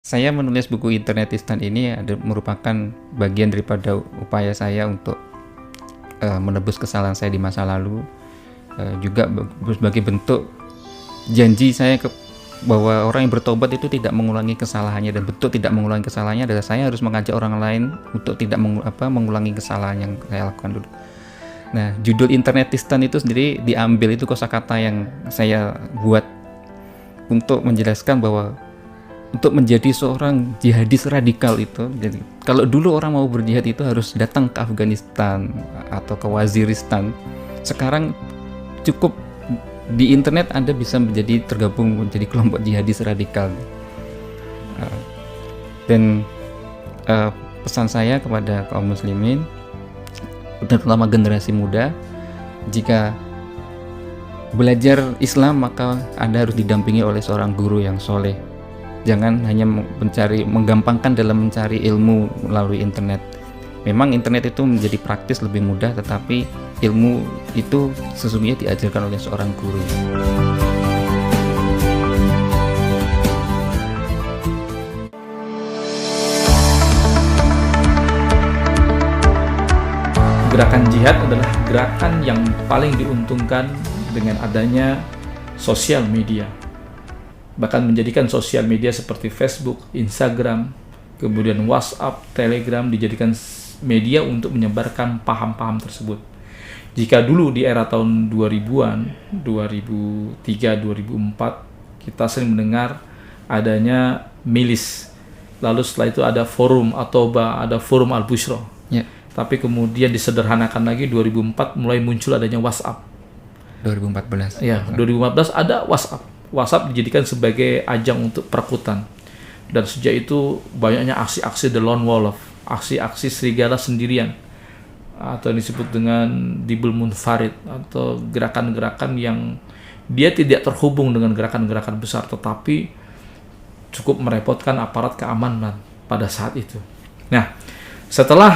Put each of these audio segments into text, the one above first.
Saya menulis buku Internetistan ini merupakan bagian daripada upaya saya untuk menebus kesalahan saya di masa lalu, juga sebagai bentuk janji saya bahwa orang yang bertobat itu tidak mengulangi kesalahannya, dan bentuk tidak mengulangi kesalahannya adalah saya harus mengajak orang lain untuk tidak mengulangi kesalahan yang saya lakukan dulu. Nah, judul Internetistan itu sendiri diambil, itu kosakata yang saya buat untuk menjelaskan bahwa untuk menjadi seorang jihadis radikal itu, jadi kalau dulu orang mau berjihad itu harus datang ke Afghanistan atau ke Waziristan, sekarang cukup di internet Anda bisa tergabung menjadi kelompok jihadis radikal. Dan pesan saya kepada kaum muslimin, terutama generasi muda, jika belajar Islam maka Anda harus didampingi oleh seorang guru yang soleh. Jangan hanya menggampangkan dalam mencari ilmu melalui internet. Memang internet itu menjadi praktis lebih mudah, tetapi ilmu itu sesungguhnya diajarkan oleh seorang guru. Gerakan jihad adalah gerakan yang paling diuntungkan dengan adanya sosial media. Bahkan menjadikan sosial media seperti Facebook, Instagram, kemudian WhatsApp, Telegram dijadikan media untuk menyebarkan paham-paham tersebut. Jika dulu di era tahun 2000-an, 2003, 2004, kita sering mendengar adanya milis. Lalu setelah itu ada forum Atoba, ada forum Al-Bushra. Ya. Tapi kemudian disederhanakan lagi 2004 mulai muncul adanya WhatsApp. 2014. Ya, 2015 ada WhatsApp. WhatsApp dijadikan sebagai ajang untuk perekrutan. Dan sejak itu banyaknya aksi-aksi the lone wolf, aksi-aksi serigala sendirian, atau disebut dengan dibul munfarid, atau gerakan-gerakan yang dia tidak terhubung dengan gerakan-gerakan besar, tetapi cukup merepotkan aparat keamanan pada saat itu. Nah, setelah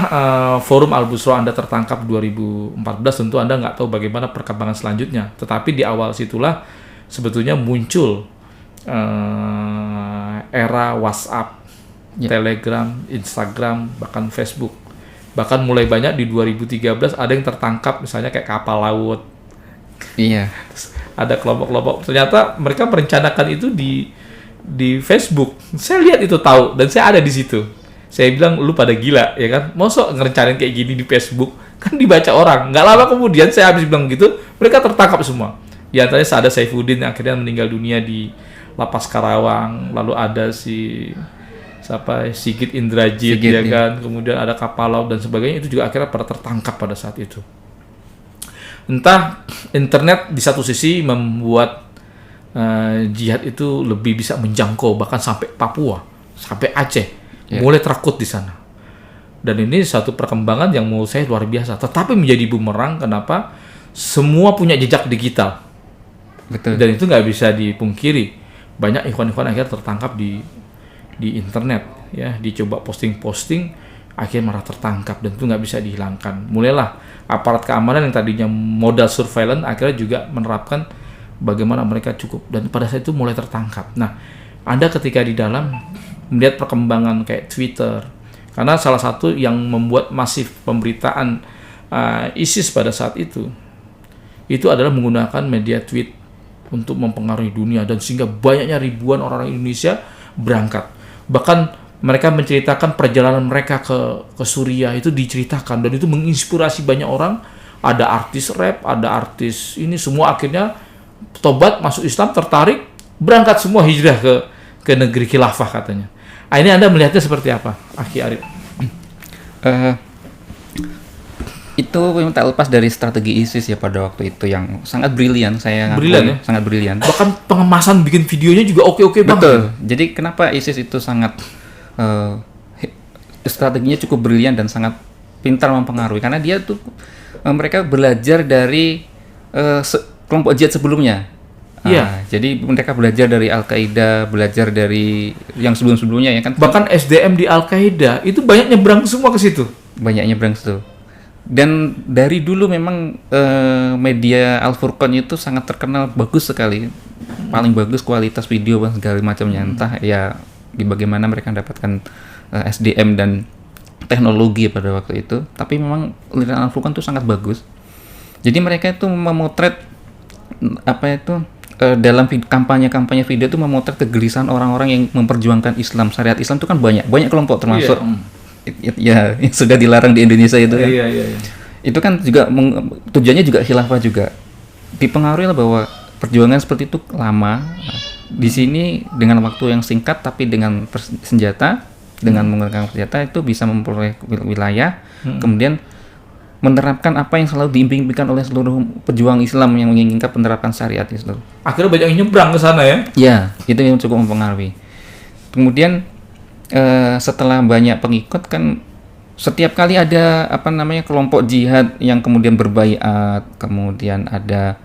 forum Al-Bushra Anda tertangkap 2014, tentu Anda nggak tahu bagaimana perkembangan selanjutnya. Tetapi di awal situlah sebetulnya muncul era WhatsApp, Telegram, Instagram, bahkan Facebook. Bahkan mulai banyak di 2013 ada yang tertangkap, misalnya kayak kapal laut. Iya. Terus ada kelompok-kelompok, ternyata mereka merencanakan itu di Facebook. Saya lihat itu, tahu, dan saya ada di situ. Saya bilang, lu pada gila, ya kan? Masa ngerencanain kayak gini di Facebook? Kan dibaca orang. Nggak lama kemudian saya habis bilang gitu, mereka tertangkap semua. Di antaranya ada Saifuddin yang akhirnya meninggal dunia di Lapas Karawang, lalu ada Sigit Indrajit, ya kan, kemudian ada kapal laut dan sebagainya, itu juga akhirnya pada tertangkap pada saat itu. Entah internet di satu sisi membuat jihad itu lebih bisa menjangkau bahkan sampai Papua, sampai Aceh, mulai terakut di sana. Dan ini satu perkembangan yang menurut saya luar biasa, tetapi menjadi bumerang. Kenapa? Semua punya jejak digital. Betul. Dan itu nggak bisa dipungkiri, banyak ikhwan-ikhwan akhirnya tertangkap di internet, ya, dicoba posting, akhirnya malah tertangkap, dan itu nggak bisa dihilangkan. Mulailah aparat keamanan yang tadinya modal surveillance akhirnya juga menerapkan bagaimana mereka cukup, dan pada saat itu mulai tertangkap. Nah, Anda ketika di dalam melihat perkembangan kayak Twitter, karena salah satu yang membuat masif pemberitaan ISIS pada saat itu adalah menggunakan media tweet untuk mempengaruhi dunia, dan sehingga banyaknya ribuan orang Indonesia berangkat. Bahkan mereka menceritakan perjalanan mereka ke Suriah, itu diceritakan, dan itu menginspirasi banyak orang. Ada artis rap, ada artis ini, semua akhirnya tobat, masuk Islam, tertarik, berangkat semua hijrah ke negeri khilafah katanya. Nah, ini Anda melihatnya seperti apa, Aki Arif? Itu memang tak lepas dari strategi ISIS ya pada waktu itu yang sangat brilian. Sangat brilian. Bahkan pengemasan bikin videonya juga oke-oke banget. Betul. Jadi kenapa ISIS itu sangat strateginya cukup brilian dan sangat pintar mempengaruhi, karena dia tuh mereka belajar dari kelompok jihad sebelumnya. Iya. Jadi mereka belajar dari Al-Qaeda, belajar dari yang sebelum-sebelumnya, ya kan. Bahkan SDM di Al-Qaeda itu banyak nyebrang semua ke situ. Dan dari dulu memang media Al-Furqan itu sangat terkenal bagus sekali, paling bagus kualitas video dan segala macamnya. Entah ya bagaimana mereka mendapatkan SDM dan teknologi pada waktu itu. Tapi memang aliran Al-Furqan itu sangat bagus. Jadi mereka itu memotret dalam kampanye video itu memotret kegelisahan orang-orang yang memperjuangkan Islam, syariat Islam itu kan banyak kelompok termasuk ya yang sudah dilarang di Indonesia itu kan. Itu kan juga tujuannya juga khilafah juga. Dipengaruhi bahwa perjuangan seperti itu lama. Di sini dengan waktu yang singkat tapi dengan senjata, dengan menggunakan senjata itu bisa memperoleh wilayah, kemudian menerapkan apa yang selalu diimpikan oleh seluruh pejuang Islam yang menginginkan penerapan syariat Islam. Akhirnya banyak yang nyebrang ke sana ya? Ya, itu yang cukup mempengaruhi. Kemudian setelah banyak pengikut kan setiap kali ada kelompok jihad yang kemudian berbaiat, kemudian ada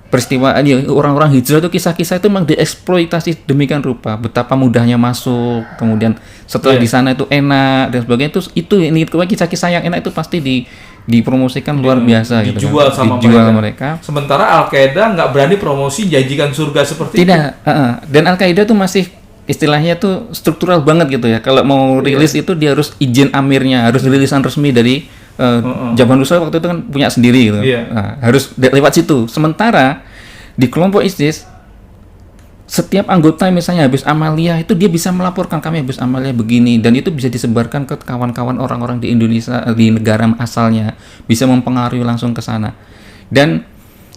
peristiwa orang-orang hijrah itu kisah-kisah itu memang dieksploitasi demikian rupa, betapa mudahnya masuk, kemudian setelah di sana itu enak dan sebagainya, itu ini kisah-kisah yang enak itu pasti dipromosikan luar biasa dijual gitu kan. Dijual sama mereka. Sementara Al-Qaeda nggak berani promosi janjikan surga seperti itu. Dan Al-Qaeda tuh masih istilahnya tuh struktural banget gitu ya. Kalau mau rilis itu dia harus izin amirnya, harus rilisan resmi dari Jabhan Nusra waktu itu kan punya sendiri gitu. Nah, harus lewat situ. Sementara di kelompok ISIS setiap anggota misalnya habis amaliyah itu dia bisa melaporkan kami habis amaliyah begini, dan itu bisa disebarkan ke kawan-kawan orang-orang di Indonesia, di negara asalnya, bisa mempengaruhi langsung ke sana. Dan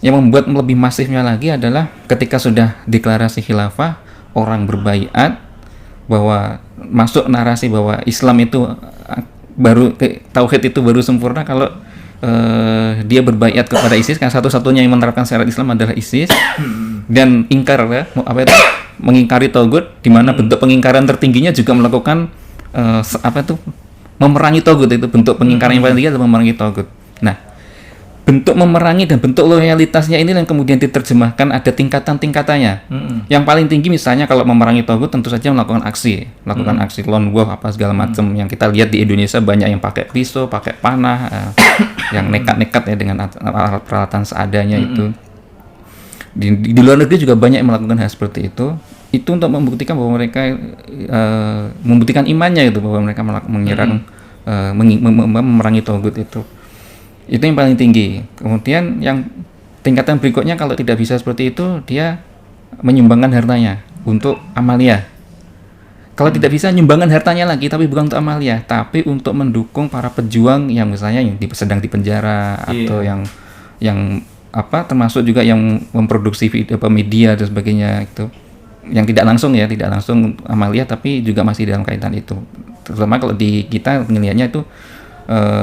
yang membuat lebih masifnya lagi adalah ketika sudah deklarasi khilafah, orang berbaiat bahwa masuk narasi bahwa Islam itu baru tauhid itu baru sempurna kalau dia berbaiat kepada ISIS, karena satu-satunya yang menerapkan syariat Islam adalah ISIS. Dan ingkar mengingkari tauhid, di mana bentuk pengingkaran tertingginya juga melakukan memerangi tauhid. Itu bentuk pengingkaran yang paling tinggi adalah memerangi tauhid. Nah, bentuk memerangi dan bentuk loyalitasnya ini yang kemudian diterjemahkan ada tingkatan-tingkatannya. Yang paling tinggi misalnya kalau memerangi tauhid tentu saja melakukan aksi lone wolf apa segala macam yang kita lihat di Indonesia, banyak yang pakai pisau, pakai panah, yang nekat-nekat ya dengan alat peralatan seadanya itu. Di luar negeri juga banyak yang melakukan hal seperti itu. Itu untuk membuktikan bahwa mereka membuktikan imannya gitu, bahwa mereka menyerang memerangi tauhid itu. Itu yang paling tinggi. Kemudian yang tingkatan berikutnya kalau tidak bisa seperti itu, dia menyumbangkan hartanya untuk amaliyah. Kalau tidak bisa, nyumbangkan hartanya lagi, tapi bukan untuk amaliyah, tapi untuk mendukung para pejuang yang misalnya yang sedang di penjara atau yang termasuk juga yang memproduksi media dan sebagainya itu. Yang tidak langsung amaliyah, tapi juga masih dalam kaitan itu. Terutama kalau di kita melihatnya itu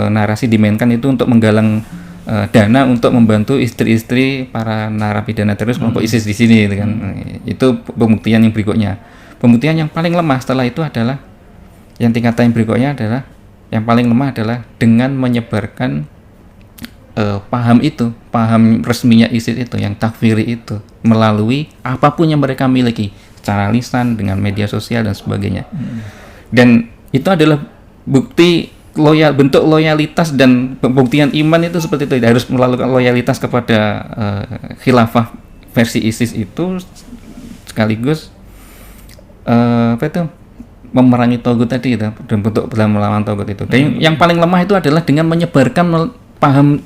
narasi dimainkan itu untuk menggalang dana untuk membantu istri-istri para narapidana teroris kelompok ISIS di sini gitu kan. Itu pembuktian yang berikutnya. Pembuktian yang paling lemah setelah itu adalah yang tingkatan yang berikutnya adalah yang paling lemah adalah dengan menyebarkan paham resminya ISIS itu, yang takfiri itu, melalui apapun yang mereka miliki secara lisan, dengan media sosial dan sebagainya. Dan itu adalah bukti bentuk loyalitas dan pembuktian iman itu seperti itu. Harus melakukan loyalitas kepada khilafah versi ISIS itu, sekaligus memerangi tauhid tadi itu, dan bentuk dalam melawan tauhid itu. Dan yang paling lemah itu adalah dengan menyebarkan paham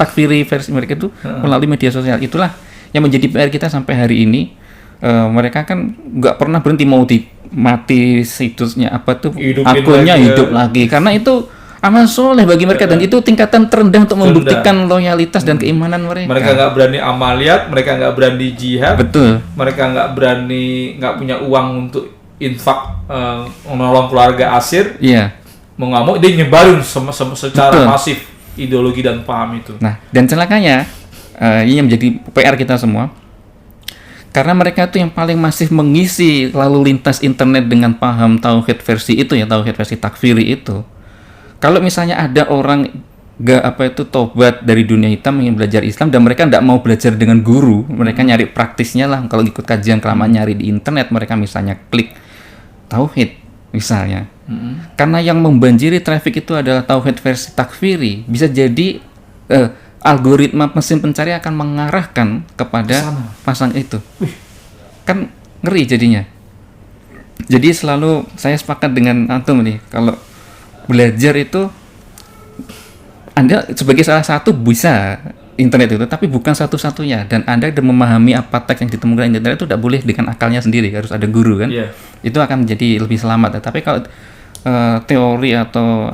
takfiri versi mereka itu melalui media sosial. Itulah yang menjadi PR kita sampai hari ini. Mereka kan nggak pernah berhenti, mau mati situsnya akunnya hidup lagi, karena itu amal soleh bagi mereka, dan itu tingkatan terendah untuk membuktikan loyalitas dan keimanan mereka. Mereka nggak berani amaliyat, mereka nggak berani jihad. Betul. Mereka nggak punya uang untuk infak menolong keluarga asir. Iya. Mau nggak mau dia nyebarin secara masif ideologi dan paham itu. Nah, dan celakanya ini yang menjadi PR kita semua. Karena mereka itu yang paling masif mengisi lalu lintas internet dengan paham tauhid versi itu ya, tauhid versi takfiri itu. Kalau misalnya ada orang tobat dari dunia hitam ingin belajar Islam, dan mereka tidak mau belajar dengan guru, mereka nyari praktisnya lah. Kalau ikut kajian kelamaan nyari di internet, mereka misalnya klik tauhid misalnya. Karena yang membanjiri traffic itu adalah tauhid versi takfiri, bisa jadi algoritma mesin pencari akan mengarahkan kepada pasang itu. Kan ngeri jadinya. Jadi selalu saya sepakat dengan antum nih, kalau belajar itu Anda sebagai salah satu bisa internet itu, tapi bukan satu-satunya. Dan Anda memahami apa teks yang ditemukan di internet itu tidak boleh dengan akalnya sendiri, harus ada guru kan. Iya. Itu akan menjadi lebih selamat. Tapi kalau teori atau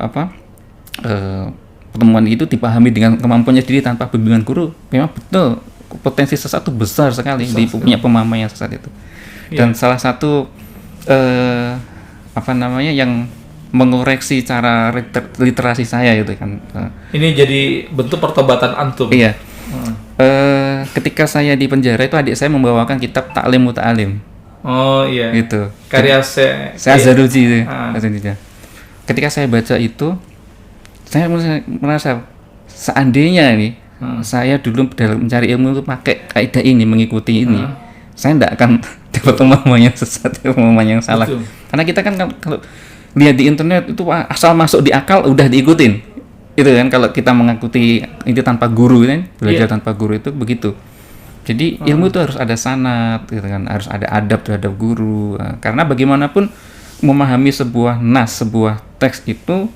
pertemuan itu dipahami dengan kemampuannya sendiri tanpa bimbingan guru, memang betul potensi sesat itu besar sekali di punya pemahaman yang sesat itu. Dan salah satu yang mengoreksi cara literasi saya itu kan. Ini jadi bentuk pertobatan antum. Iya. Ketika saya di penjara itu adik saya membawakan kitab Ta'lim Muta'alim. Oh iya. Gitu. Karya saya Azharuji itu. Ketika saya baca itu, saya merasa seandainya nih saya dulu dalam mencari ilmu itu pakai kaidah ini, mengikuti ini, saya tidak akan dapat pemahaman yang sesat, pemahaman yang salah. Betul. Karena kita kan kalau lihat di internet itu asal masuk di akal udah diikutin, itu kan kalau kita mengikuti itu tanpa guru kan, belajar tanpa guru itu begitu. Jadi ilmu itu harus ada sanad, gitu kan, harus ada adab terhadap guru. Karena bagaimanapun memahami sebuah nas, sebuah teks itu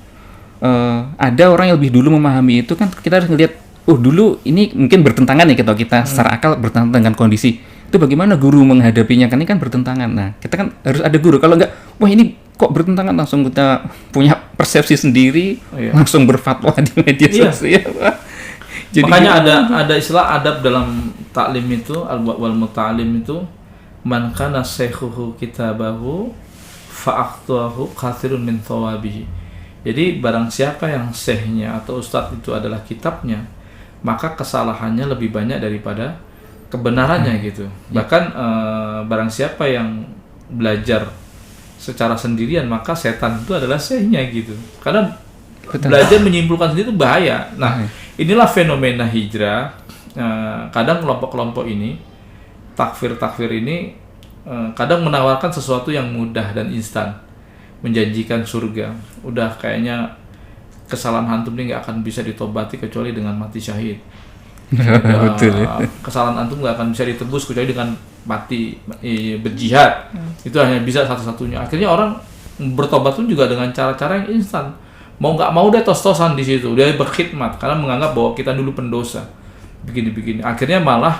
ada orang yang lebih dulu memahami itu kan, kita harus ngelihat, dulu ini mungkin bertentangan ya kita secara akal bertentangan dengan kondisi. Itu bagaimana guru menghadapinya, kan ini kan bertentangan. Nah, kita kan harus ada guru. Kalau enggak, wah ini kok bertentangan, langsung kita punya persepsi sendiri, langsung berfatwa di media sosial. Jadi makanya ada istilah adab dalam taklim itu, al-wal muta'alim itu, man kana shaykhuhu kitabahu fa'akhtuahu kathirun min thawabihi. Jadi barang siapa yang syekhnya atau ustadz itu adalah kitabnya, maka kesalahannya lebih banyak daripada kebenarannya gitu. Bahkan barang siapa yang belajar secara sendirian, maka setan itu adalah syekhnya gitu. Karena belajar menyimpulkan sendiri itu bahaya. Nah, inilah fenomena hijrah. Kadang kelompok-kelompok ini, takfir ini kadang menawarkan sesuatu yang mudah dan instan, menjanjikan surga. Udah kayaknya kesalahan antum ini nggak akan bisa ditobati kecuali dengan mati syahid. Betul. Kesalahan antum nggak akan bisa ditebus kecuali dengan mati berjihad. Itu hanya bisa satu-satunya. Akhirnya orang bertobat pun juga dengan cara-cara yang instan. Mau nggak mau dia tos-tosan di situ, dia berkhidmat karena menganggap bahwa kita dulu pendosa. Begini-begini. Akhirnya malah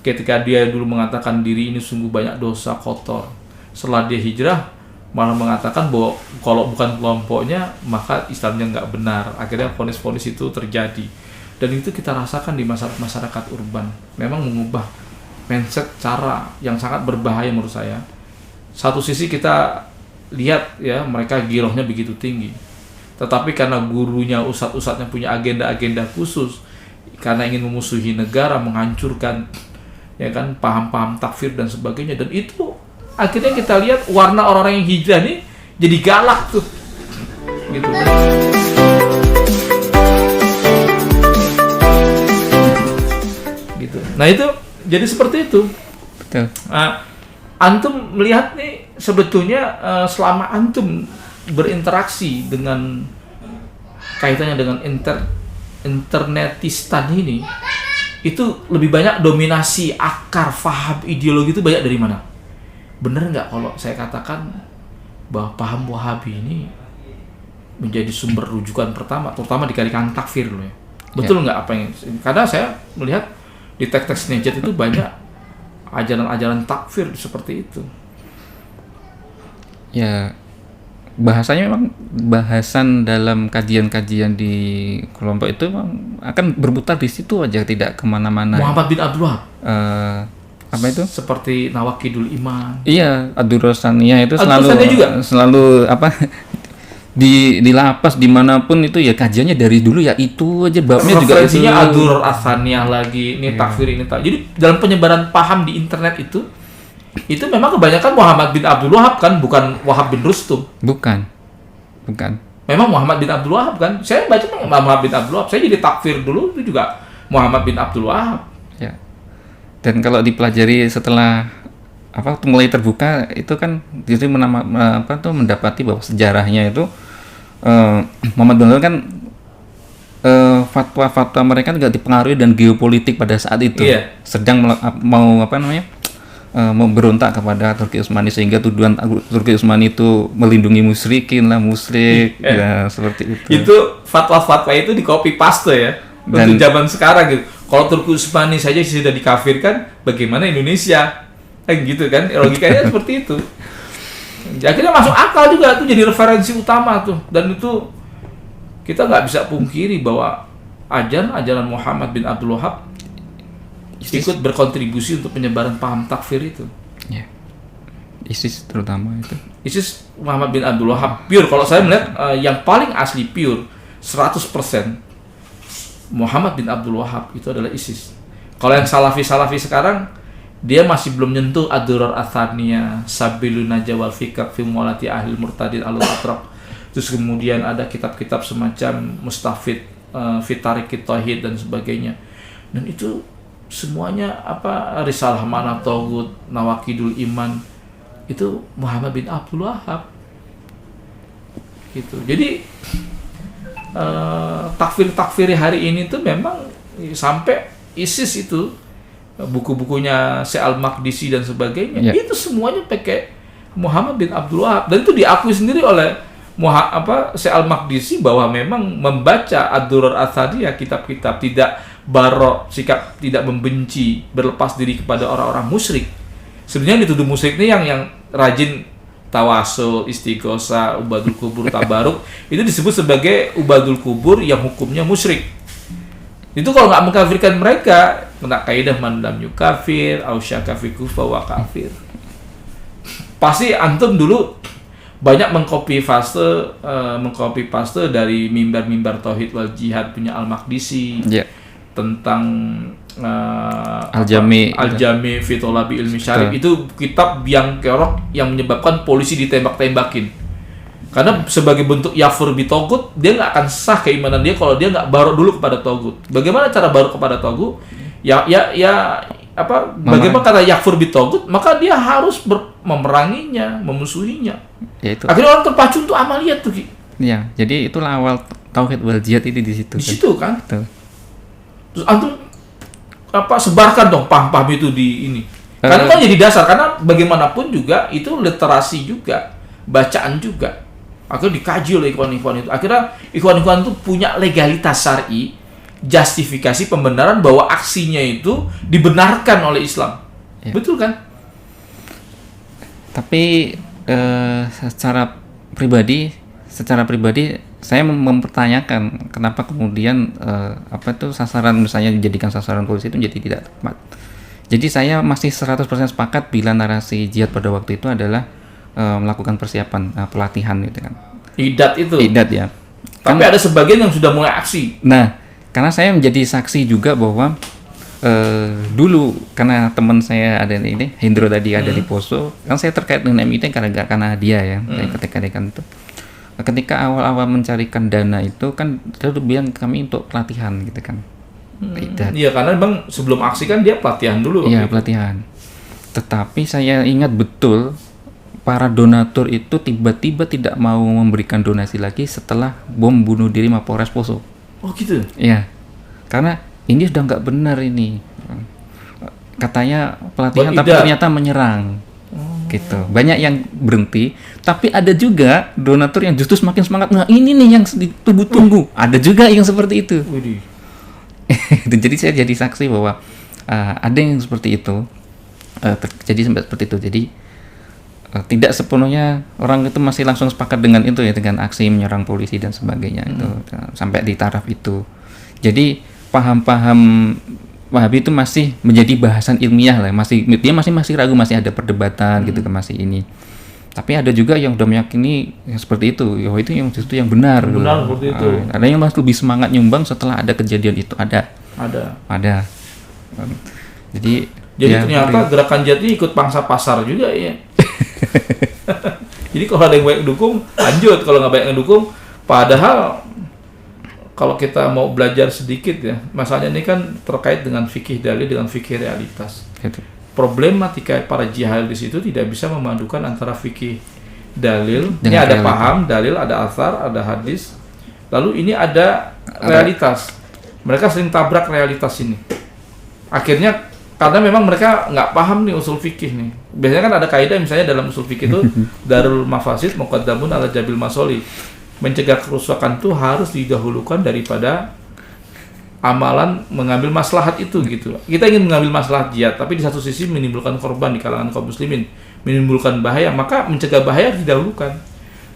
ketika dia dulu mengatakan diri ini sungguh banyak dosa kotor, setelah dia hijrah malah mengatakan bahwa kalau bukan kelompoknya maka Islamnya nggak benar. Akhirnya vonis-vonis itu terjadi. Dan itu kita rasakan di masyarakat urban. Memang mengubah mindset cara yang sangat berbahaya menurut saya. Satu sisi kita lihat ya mereka girohnya begitu tinggi. Tetapi karena gurunya, ustadz-ustadznya punya agenda-agenda khusus, karena ingin memusuhi negara, menghancurkan ya kan paham-paham takfir dan sebagainya. Dan itu akhirnya kita lihat warna orang-orang yang hijrah nih jadi galak tuh. Gitu. Nah itu jadi seperti itu. Betul. Antum melihat nih sebetulnya selama antum berinteraksi dengan kaitannya dengan internetistan ini, itu lebih banyak dominasi akar faham ideologi itu banyak dari mana? Bener nggak kalau saya katakan bahwa paham Wahabi ini menjadi sumber rujukan pertama, terutama di kalangan takfir loh ya. Betul nggak apa yang? Karena saya melihat di teks-teks Nejat itu banyak ajaran-ajaran takfir seperti itu. Ya, bahasanya memang bahasan dalam kajian-kajian di kelompok itu memang akan berputar di situ aja, tidak kemana-mana. Muhammad bin Abdul Wahab. Apa itu? Seperti Nawakidul Iman. Iya, Ad-Durrasaniyah itu juga? selalu apa? di lapas dimanapun itu ya kajiannya dari dulu ya itu aja, babnya juga itu. Referensinya Ad-Durrasaniyah lagi, ini takfir ini tak. Jadi dalam penyebaran paham di internet itu memang kebanyakan Muhammad bin Abdul Wahab kan, bukan Wahab bin Rustum. Bukan. Memang Muhammad bin Abdul Wahab kan. Saya baca Muhammad bin Abdul Wahab. Saya jadi takfir dulu itu juga Muhammad bin Abdul Wahab. Ya. Dan kalau dipelajari setelah mulai terbuka itu kan jadi mendapati bahwa sejarahnya itu Muhammad bin Abdul Wahab kan fatwa-fatwa mereka juga dipengaruhi dan geopolitik pada saat itu. Iya. Sedang memberontak kepada Turki Utsmani, sehingga tuduhan Turki Utsmani itu melindungi musyrikin lah, musyrik, ya seperti itu. Itu fatwa-fatwa itu di copy paste ya untuk zaman sekarang gitu. Kalau Turki Utsmani saja sudah dikafirkan, bagaimana Indonesia? Gitu kan, logikanya seperti itu. Akhirnya masuk akal juga, itu jadi referensi utama tuh. Dan itu kita nggak bisa pungkiri bahwa ajaran Muhammad bin Abdul Wahab ikut berkontribusi untuk penyebaran paham takfir itu. Ya. ISIS terutama itu. ISIS Muhammad bin Abdul Wahab pure. Kalau saya melihat yang paling asli pure 100% Muhammad bin Abdul Wahab itu adalah ISIS. Kalau yang Salafi sekarang dia masih belum nyentuh ad-durar ats-tsaniyah, sabilun najwa wal fikr fi muwalati ahli murtadin al-atraq. Terus kemudian ada kitab-kitab semacam Mustafid fi Tariqit Tauhid dan sebagainya. Dan itu semuanya Risalah Mana Tauhid, Nawaqidul Iman, itu Muhammad bin Abdul Wahab gitu. Jadi takfir hari ini tuh memang sampai ISIS itu buku-bukunya Syekh Al-Maqdisi dan sebagainya, itu semuanya pakai Muhammad bin Abdul Wahab, dan itu diakui sendiri oleh Syekh Al-Maqdisi bahwa memang membaca ad-durar ats-tsaniyah, kitab-kitab tidak barok, sikap tidak membenci, berlepas diri kepada orang-orang musyrik. Sebenarnya dituduh musyrik ini yang rajin tawasul, istighosah, ubadul kubur, tabaruk, itu disebut sebagai ubadul kubur yang hukumnya musyrik. Itu kalau nggak mengkafirkan mereka, kena kaidah man lam yukafir, au syaka fi kufra wa kafir. Pasti antum dulu banyak mengcopy paste dari mimbar tauhid wal jihad punya Al-Maqdisi. Tentang Al-Jami fi Thalabi Ilmi Syar'i. Itu kitab yang kerok yang menyebabkan polisi ditembak-tembakin. Karena sebagai bentuk yafur bi togut, dia nggak akan sah keimanan dia kalau dia nggak barok dulu kepada togut. Bagaimana cara barok kepada togut? Bagaimana kata yakfur bi togut? Maka dia harus memeranginya, memusuhinya. Akhirnya orang terpacu untuk amaliyat tuh. Ya, jadi itulah awal tauhid wal jihad itu di situ. Di situ kan. Betul. Terus antum sebarkan dong paham-paham itu di ini. Karena kan jadi dasar, karena bagaimanapun juga itu literasi juga, bacaan juga. Akhirnya dikaji oleh ikhwan-ikhwan itu. Akhirnya ikhwan-ikhwan itu punya legalitas syar'i, justifikasi pembenaran bahwa aksinya itu dibenarkan oleh Islam. Betul kan? Tapi secara pribadi saya mempertanyakan kenapa kemudian sasaran, misalnya dijadikan sasaran polisi itu menjadi tidak tepat. Jadi saya masih 100% sepakat bila narasi jihad pada waktu itu adalah melakukan persiapan pelatihan gitu kan. Idat ya. Tapi ada sebagian yang sudah mulai aksi. Nah, karena saya menjadi saksi juga bahwa dulu karena teman saya ada ini Hendro tadi ada di Poso, kan saya terkait dengan MIT karena dia ya, ketika itu. Ketika awal-awal mencarikan dana itu kan dia tuh bilang kami untuk pelatihan gitu kan. Iya, karena memang sebelum aksi kan dia pelatihan dulu. Iya, pelatihan. Tetapi saya ingat betul para donatur itu tiba-tiba tidak mau memberikan donasi lagi setelah bom bunuh diri Mapolres Poso. Oh gitu? Iya, karena ini sudah nggak benar ini. Katanya pelatihan tapi ternyata menyerang. Gitu. Banyak yang berhenti, tapi ada juga donatur yang justru semakin semangat. Nah, ini nih yang ditunggu-tunggu. Ada juga yang seperti itu. Jadi saya jadi saksi bahwa ada yang seperti itu. Jadi seperti itu. Jadi tidak sepenuhnya orang itu masih langsung sepakat dengan itu ya, dengan aksi menyerang polisi dan sebagainya itu sampai di taraf itu. Jadi paham-paham Wahabi itu masih menjadi bahasan ilmiah lah, dia masih ragu, masih ada perdebatan gitu kan, masih ini. Tapi ada juga yang udah meyakini yang seperti itu, ya itu yang justru yang benar. Benar seperti itu. Ada yang masih lebih semangat nyumbang setelah ada kejadian itu, ada. Jadi ya, ternyata gerakan jihad ini ikut pangsa pasar juga ya. Jadi kalau ada yang banyak dukung, lanjut. Kalau nggak banyak yang dukung, padahal kalau kita mau belajar sedikit ya, masalahnya ini kan terkait dengan fikih dalil dengan fikih realitas. Problematika para jihad di situ tidak bisa memadukan antara fikih dalil, ini ada paham dalil, ada athar, ada hadis, lalu ini ada realitas. Mereka sering tabrak realitas ini. Akhirnya Karena memang mereka nggak paham nih usul fikih nih. Biasanya kan ada kaidah misalnya dalam usul fikih itu darul mafasid muqaddamun ala jabil masoli. Mencegah kerusakan itu harus didahulukan daripada amalan mengambil maslahat itu gitu. Kita ingin mengambil maslahat jihad, tapi di satu sisi menimbulkan korban di kalangan kaum muslimin, menimbulkan bahaya, maka mencegah bahaya harus didahulukan.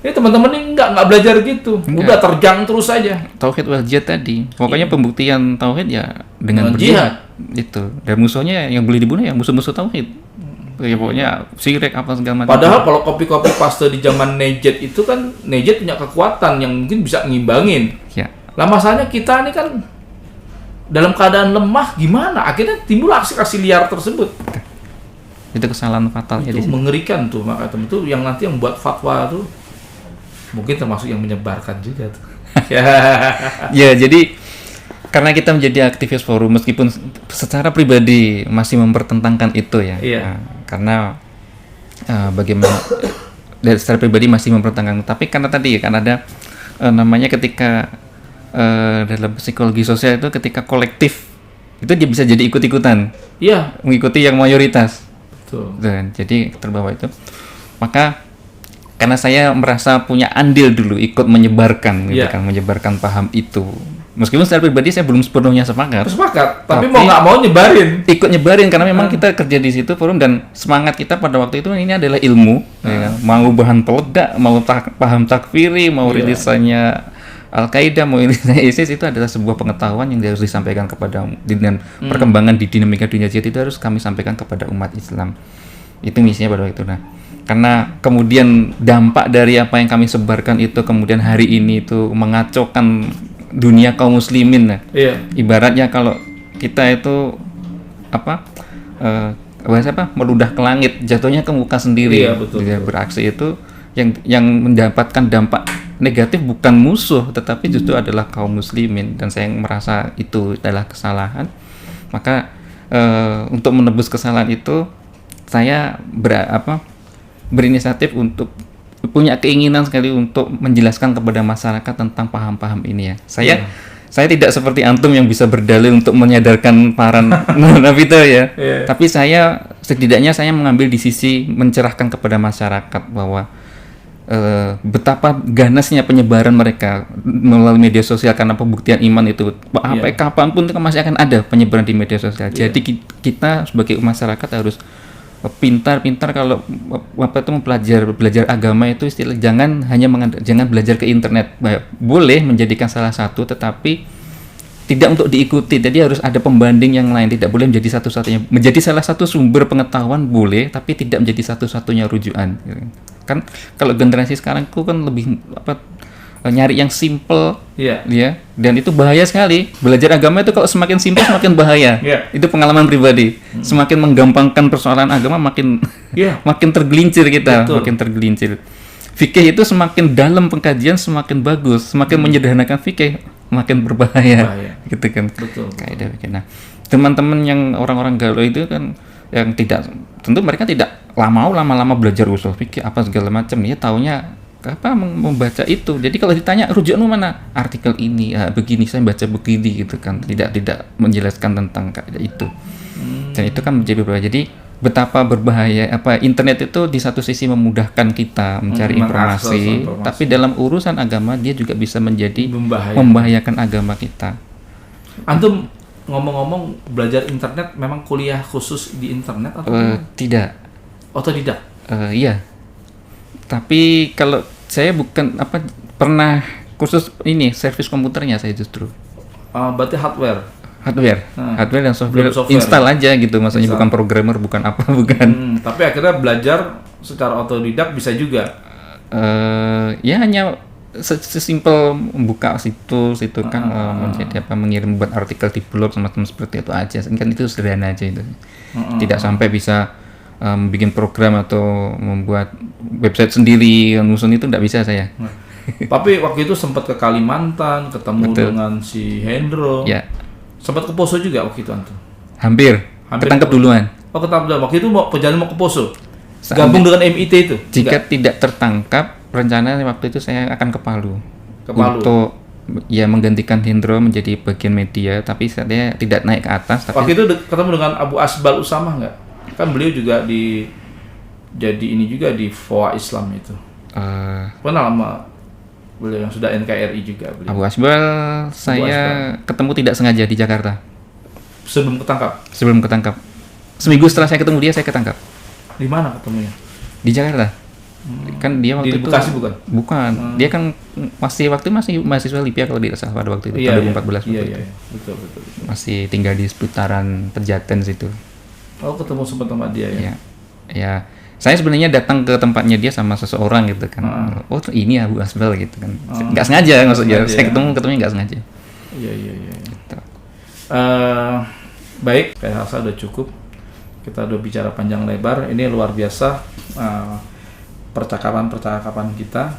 Ini teman-teman ini nggak belajar gitu, udah terjang terus aja. Tauhid wal jihad tadi, pokoknya pembuktian tauhid ya dengan berjihad itu. Dan musuhnya yang boleh dibunuh ya musuh-musuh tauhid. Ya pokoknya syirik apa segala macam. Padahal kalau kopi-kopi paste di zaman Nejet itu kan Nejet punya kekuatan yang mungkin bisa ngimbangin. Ya. Lah masalahnya kita ini kan dalam keadaan lemah gimana? Akhirnya timbul aksi-aksi liar tersebut. Itu kesalahan fatal ya. Itu mengerikan tuh, maka itu yang nanti yang buat fatwa tuh mungkin termasuk yang menyebarkan juga tuh. Ya, jadi karena kita menjadi aktivis forum meskipun secara pribadi masih mempertentangkan itu ya. Iya. Karena bagaimana dari secara pribadi masih mempertentangkan, tapi karena tadi kan ada namanya ketika dalam psikologi sosial itu ketika kolektif itu dia bisa jadi ikut-ikutan. Iya, Mengikuti yang mayoritas. betul. Dan jadi terbawa itu. Maka karena saya merasa punya andil dulu ikut menyebarkan gitu Iya. kan, menyebarkan paham itu. Meskipun secara pribadi saya belum sepenuhnya sepakat. Sepakat, tapi Tapi- mau nggak mau nyebarin. Ikut nyebarin karena memang kita kerja di situ forum dan semangat kita pada waktu itu ini adalah ilmu, ya kan? Mau bahan peledak, mau paham takfiri, mau Iya. rilisannya Al-Qaeda, mau rilisannya ISIS, itu adalah sebuah pengetahuan yang harus disampaikan kepada dan perkembangan di dinamika dunia jihad itu harus kami sampaikan kepada umat Islam. Itu misinya pada waktu itu. Nah, karena kemudian dampak dari apa yang kami sebarkan itu kemudian hari ini itu mengacaukan dunia kaum muslimin. Nah, Iya. ibaratnya kalau kita itu bahasa apa meludah ke langit jatuhnya ke muka sendiri. Iya, betul, Dia beraksi itu yang mendapatkan dampak negatif bukan musuh tetapi justru adalah kaum muslimin, dan saya merasa itu adalah kesalahan. Maka untuk menebus kesalahan itu saya berinisiatif untuk punya keinginan sekali untuk menjelaskan kepada masyarakat tentang paham-paham ini ya. Saya tidak seperti antum yang bisa berdalil untuk menyadarkan para nabi itu ya. Iya. Tapi setidaknya saya mengambil di sisi mencerahkan kepada masyarakat bahwa betapa ganasnya penyebaran mereka melalui media sosial karena pembuktian iman itu sampai kapanpun itu masih akan ada penyebaran di media sosial. Jadi kita sebagai masyarakat harus pintar-pintar kalau belajar agama itu istilah jangan belajar ke internet. Boleh menjadikan salah satu tetapi tidak untuk diikuti. Jadi harus ada pembanding yang lain, tidak boleh menjadi satu-satunya. Menjadi salah satu sumber pengetahuan boleh tapi tidak menjadi satu-satunya rujukan. Kan kalau generasi sekarang kan lebih nyari yang simple, Iya. ya, dan itu bahaya sekali. Belajar agama itu kalau semakin simpel semakin bahaya. Iya. Itu pengalaman pribadi. Semakin menggampangkan persoalan agama makin Iya. makin tergelincir kita, Betul. makin tergelincir. Fikih itu semakin dalam pengkajian semakin bagus, semakin menyederhanakan fikih makin berbahaya. Bahaya. Gitu kan. Betul. Kaidah fikih. Nah, teman-teman yang orang-orang galau itu kan yang tidak, tentu mereka tidak lama-lama belajar usul fikih apa segala macam, ya taunya membaca itu. Jadi kalau ditanya rujukan mana, artikel ini begini saya baca begini gitu kan, tidak menjelaskan tentang kaidah itu. Dan itu kan menjadi berbahaya. Jadi betapa berbahaya internet itu di satu sisi memudahkan kita mencari informasi, tapi dalam urusan agama dia juga bisa menjadi membahayakan agama kita. Antum ngomong-ngomong belajar internet memang kuliah khusus di internet atau tidak? Otodidak? Iya. Tapi kalau saya bukan pernah kursus ini servis komputernya saya justru. Berarti hardware dan software install aja gitu, maksudnya bukan programmer, bukan apa, bukan. Tapi akhirnya belajar secara otodidak bisa juga. Ya hanya sesimpel membuka situs itu kan menjadi mengirim buat artikel di blog semacam seperti itu aja. Kan itu sederhana aja itu. Tidak sampai bisa bikin program atau membuat website sendiri, nusun itu tidak bisa saya. Tapi waktu itu sempat ke Kalimantan, ketemu dengan si Hendro. Ya. Sempat ke Poso juga waktu itu antum. Hampir ketangkep duluan. Oh, ketangkep duluan. Waktu itu mau ke Poso. Gabung dengan MIT itu. Jika tidak tertangkap, rencana waktu itu saya akan ke Palu. Ke Palu. Untuk ya menggantikan Hendro menjadi bagian media, tapi saya tidak naik ke atas. Tapi Waktu itu ketemu dengan Abu Asbal Usama nggak? Kan beliau juga jadi ini juga di FOA Islam itu. Kenal sama beliau yang sudah NKRI juga beliau. Abu Asbal saya ketemu tidak sengaja di Jakarta. Sebelum ketangkap? Sebelum ketangkap. Seminggu setelah saya ketemu dia, saya ketangkap. Di mana ketemunya? Di Jakarta. Kan dia waktu Di itu Bekasi bukan? Bukan. Dia kan masih mahasiswa Libya kalau tidak salah pada waktu itu, Iya, 2014. Iya. Betul. Masih tinggal di seputaran Pejaten situ. Oh, ketemu sempat sama dia ya? Ya, saya sebenarnya datang ke tempatnya dia sama seseorang gitu kan. Oh, ini Abu Asbal gitu kan. Nggak sengaja maksudnya. Saya ketemunya nggak sengaja. Iya. Gitu. Baik, saya rasa udah cukup. Kita udah bicara panjang lebar. Ini luar biasa percakapan kita.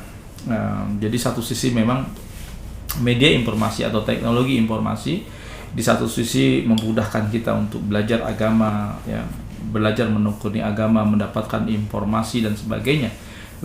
Jadi satu sisi memang media informasi atau teknologi informasi di satu sisi memudahkan kita untuk belajar agama, ya, belajar menekuni agama, mendapatkan informasi dan sebagainya.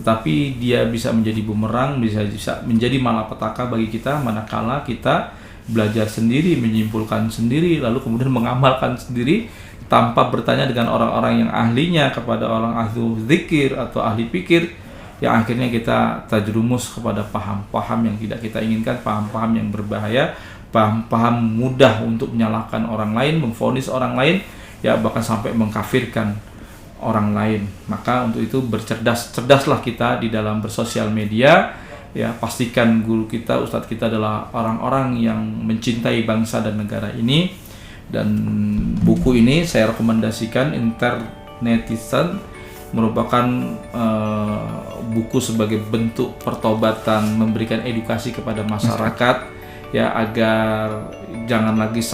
Tetapi dia bisa menjadi bumerang, bisa menjadi malapetaka bagi kita manakala kita belajar sendiri, menyimpulkan sendiri, lalu kemudian mengamalkan sendiri tanpa bertanya dengan orang-orang yang ahlinya, kepada orang ahli zikir atau ahli pikir, yang akhirnya kita terjerumus kepada paham-paham yang tidak kita inginkan, paham-paham yang berbahaya, paham-paham mudah untuk menyalahkan orang lain, memvonis orang lain, ya bahkan sampai mengkafirkan orang lain. Maka untuk itu cerdaslah kita di dalam bersosial media, ya, pastikan guru kita, ustadz kita adalah orang-orang yang mencintai bangsa dan negara ini. Dan buku ini saya rekomendasikan, Internetisan, merupakan buku sebagai bentuk pertobatan, memberikan edukasi kepada masyarakat, ya, agar jangan lagi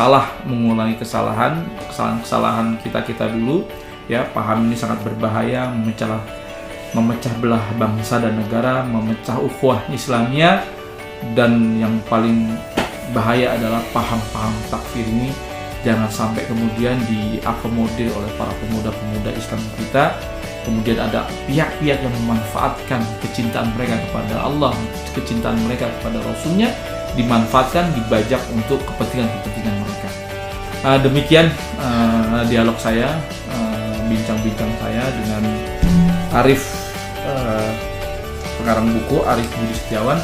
mengulangi kesalahan kita dulu, ya. Paham ini sangat berbahaya, memecah belah bangsa dan negara, memecah ukhuwah Islamnya, dan yang paling bahaya adalah paham-paham takfir ini jangan sampai kemudian diakomodir oleh para pemuda-pemuda Islam kita. Kemudian ada pihak-pihak yang memanfaatkan kecintaan mereka kepada Allah, kecintaan mereka kepada Rasulnya, dimanfaatkan, dibajak untuk kepentingan mereka. Demikian dialog saya, bincang-bincang saya dengan Arif, pengarang buku Arif Budi Setiawan.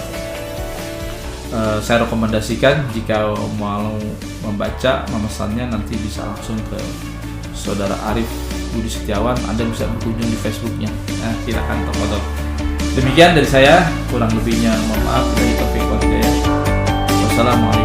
Saya rekomendasikan jika mau membaca, memesannya nanti bisa langsung ke saudara Arif Budi Setiawan. Anda bisa berkunjung di Facebooknya. Silakan tafadhol. Demikian dari saya, kurang lebihnya mohon maaf. Dari Taufik wal Hidayah. Wassalamualaikum.